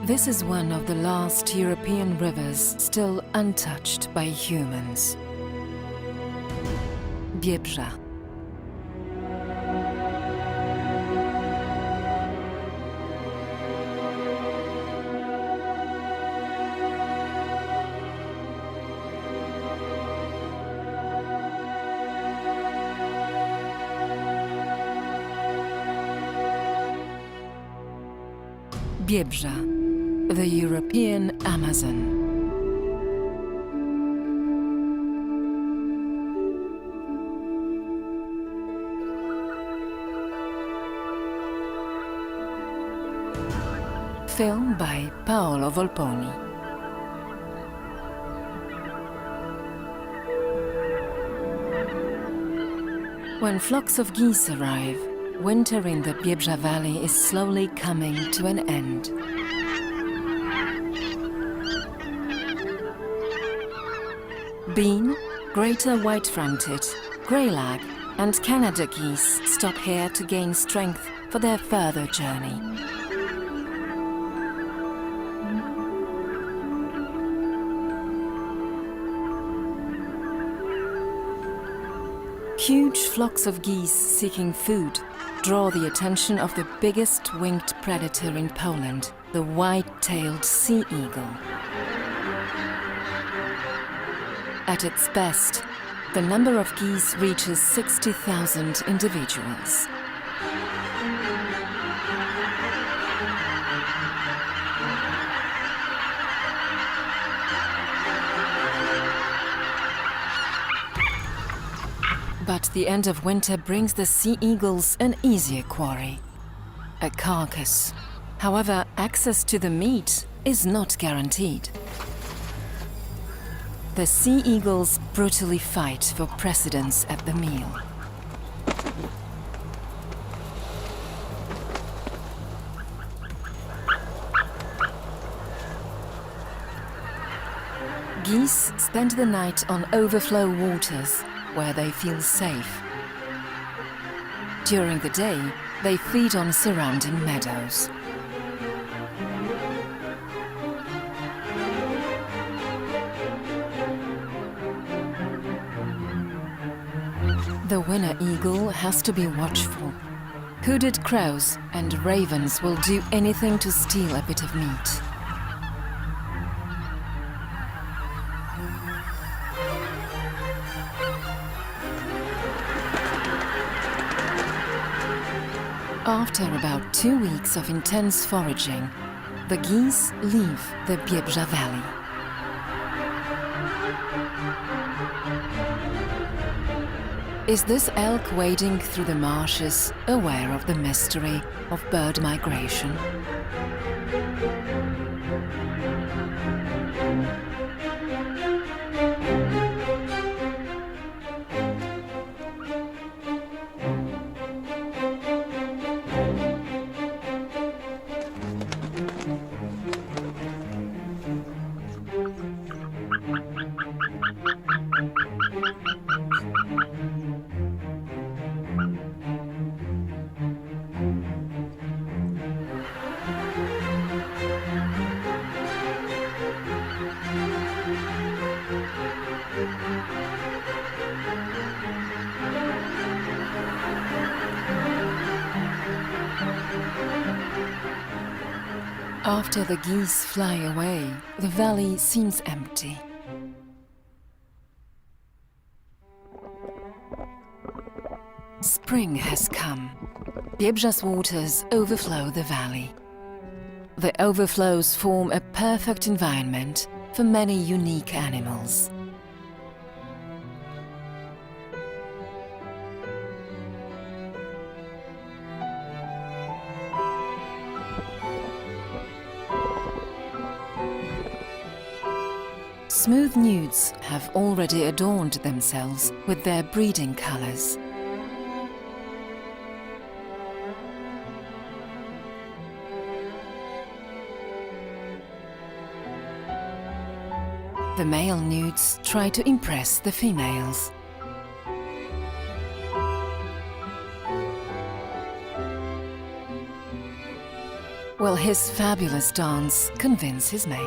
This is one of the last European rivers still untouched by humans. Biebrza. Biebrza, the European Amazon. Film by Paolo Volponi. When flocks of geese arrive, winter in the Biebrza Valley is slowly coming to an end. Bean, greater white-fronted, greylag and Canada geese stop here to gain strength for their further journey. Huge flocks of geese seeking food draw the attention of the biggest winged predator in Poland, the white-tailed sea eagle. At its best, the number of geese reaches 60,000 individuals. But the end of winter brings the sea eagles an easier quarry, a carcass. However, access to the meat is not guaranteed. The sea eagles brutally fight for precedence at the meal. Geese spend the night on overflow waters, where they feel safe. During the day, they feed on surrounding meadows. The winter eagle has to be watchful. Hooded crows and ravens will do anything to steal a bit of meat. After about 2 weeks of intense foraging, the geese leave the Biebrza Valley. Is this elk wading through the marshes, aware of the mystery of bird migration? After the geese fly away, the valley seems empty. Spring has come. Biebrza's waters overflow the valley. The overflows form a perfect environment for many unique animals. Smooth nudes have already adorned themselves with their breeding colors. The male nudes try to impress the females. Will his fabulous dance convince his mate?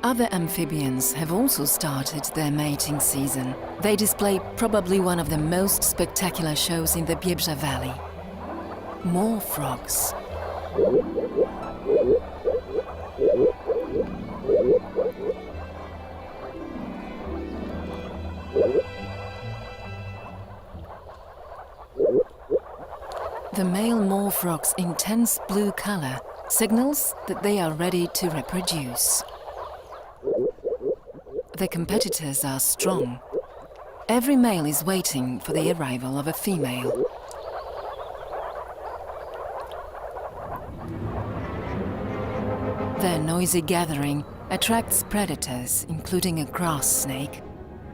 Other amphibians have also started their mating season. They display probably one of the most spectacular shows in the Biebrzα Valley. More frogs. The male moor frog's intense blue color signals that they are ready to reproduce. The competitors are strong. Every male is waiting for the arrival of a female. Their noisy gathering attracts predators, including a grass snake,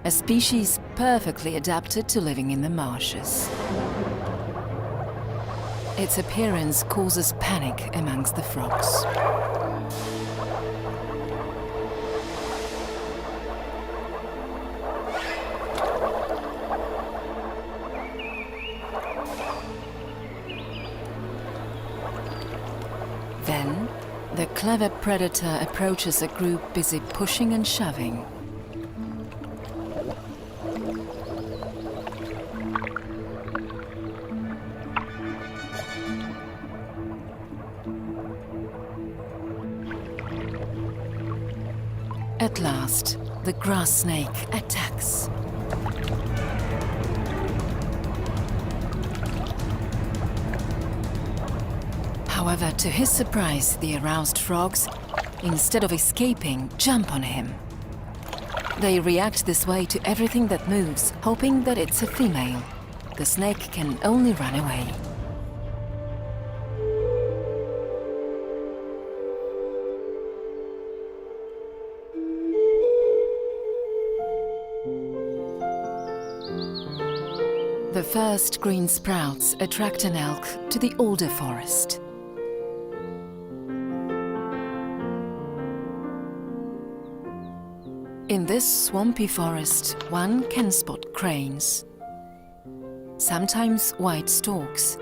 a species perfectly adapted to living in the marshes. Its appearance causes panic amongst the frogs. Then, the clever predator approaches a group busy pushing and shoving. At last, the grass snake attacks. However, to his surprise, the aroused frogs, instead of escaping, jump on him. They react this way to everything that moves, hoping that it's a female. The snake can only run away. The first green sprouts attract an elk to the older forest. In this swampy forest, one can spot cranes, sometimes white storks,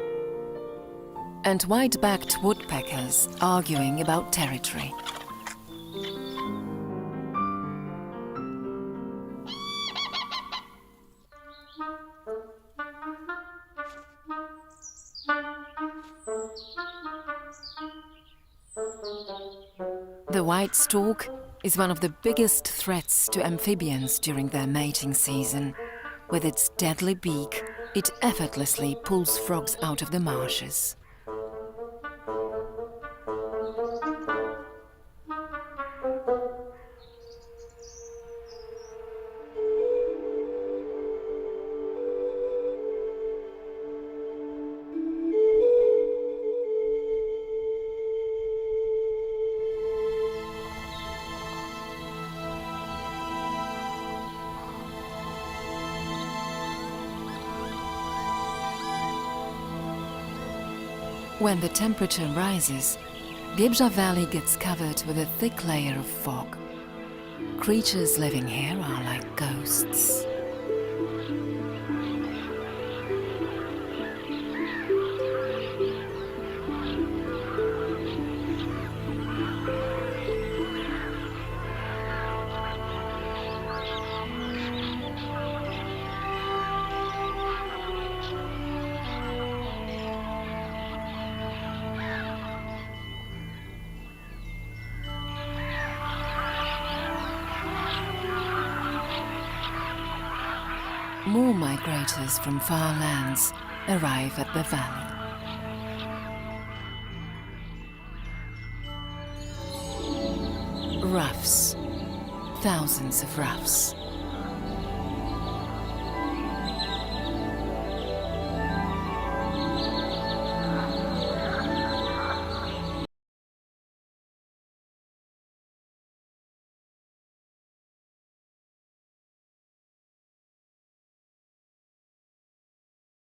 and white-backed woodpeckers arguing about territory. The white stork is one of the biggest threats to amphibians during their mating season. With its deadly beak, it effortlessly pulls frogs out of the marshes. When the temperature rises, Biebrzα Valley gets covered with a thick layer of fog. Creatures living here are like ghosts. More migrators from far lands arrive at the valley. Ruffs. Thousands of ruffs.